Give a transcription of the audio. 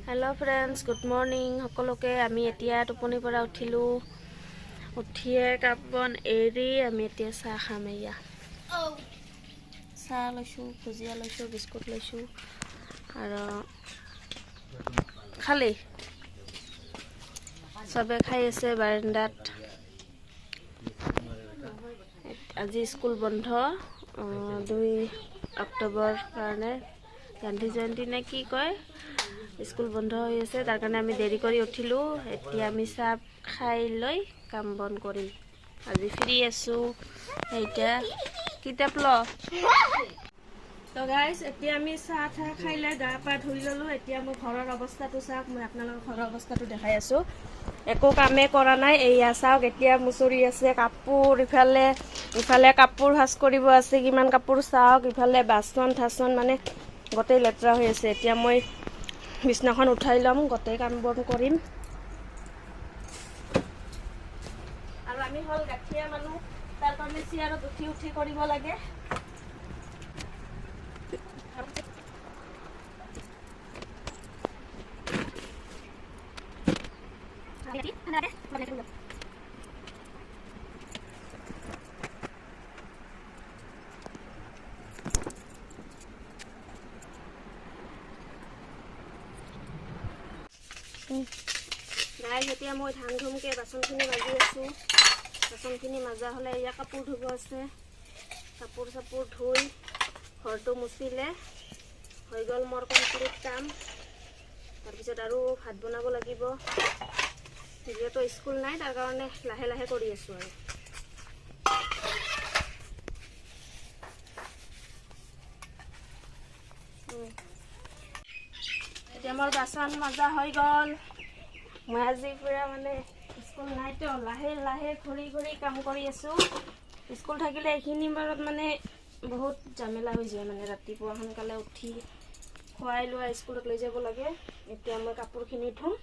Hello friends, good morning सकलोके। आमी एतिया टोपनिर পৰা উঠিলো। উঠিয়ে কাপবন এৰি আমি এতিয়া চাহ খাম। এয়া চাহ লৈছোঁ, ভুজিয়া লৈছোঁ, বিস্কুট লৈছোঁ আৰু খালি চবে খাই আছে বাৰান্দাত। আজি স্কুল বন্ধ, 2 অক্টোবৰ কাৰণে গান্ধী জয়ন্তী নে কি কয়, স্কুল বন্ধ হৈ আছে। তাৰ কাৰণে আমি দেৰি কৰি উঠিলোঁ। এতিয়া আমি চাহ খাই লৈ কাম বন কৰিম। আজি ফ্ৰী আছোঁ। এতিয়া কিতাপ ল। তো গাইজ, এতিয়া আমি চাহ খাই লৈ গা পা ধুই ল'লোঁ। এতিয়া মোৰ ঘৰৰ অৱস্থাটো চাওক। মই আপোনালোকৰ ঘৰৰ অৱস্থাটো দেখাই আছোঁ। একো কামেই কৰা নাই। এয়া চাওক, এতিয়া মুচৰি আছে কাপোৰ। ইফালে কাপোৰ ভাজ কৰিব আছে, কিমান কাপোৰ চাওক। ইফালে বাচন ঠাচন মানে গোটেই লেতেৰা হৈ আছে। এতিয়া মই বিছনাখন উঠাই ল'ম, গোটেই কাম বন কৰিম। আৰু আমি হ'ল গাঁঠীয়া মানুহ, তাৰ কাৰণে চেয়াৰত উঠি উঠি কৰিব লাগে। গাইজ, এতিয়া মই ধান ধুমকৈ বাচনখিনি মাজি আছোঁ। বাচনখিনি মাজা হ'লে এয়া কাপোৰ ধুব আছে। কাপোৰ চাপোৰ ধুই ঘৰটো মুচিলে হৈ গ'ল মোৰ কমপ্লিট কাম। তাৰপিছত আৰু ভাত বনাব লাগিব। যিহেতু স্কুল নাই, তাৰ কাৰণে লাহে লাহে কৰি আছোঁ। আৰু এতিয়া মোৰ বাচন মাজা হৈ গ'ল। মই আজি পুৰা মানে স্কুল নাইতো, লাহে লাহে ঘূৰি ঘূৰি কাম কৰি আছোঁ। স্কুল থাকিলে এইখিনি বাৰত মানে বহুত ঝামেলা হৈ যায়। মানে ৰাতিপুৱা সোনকালে উঠি খুৱাই লোৱা স্কুলত লৈ যাব লাগে। এতিয়া মই কাপোৰখিনি ধুম।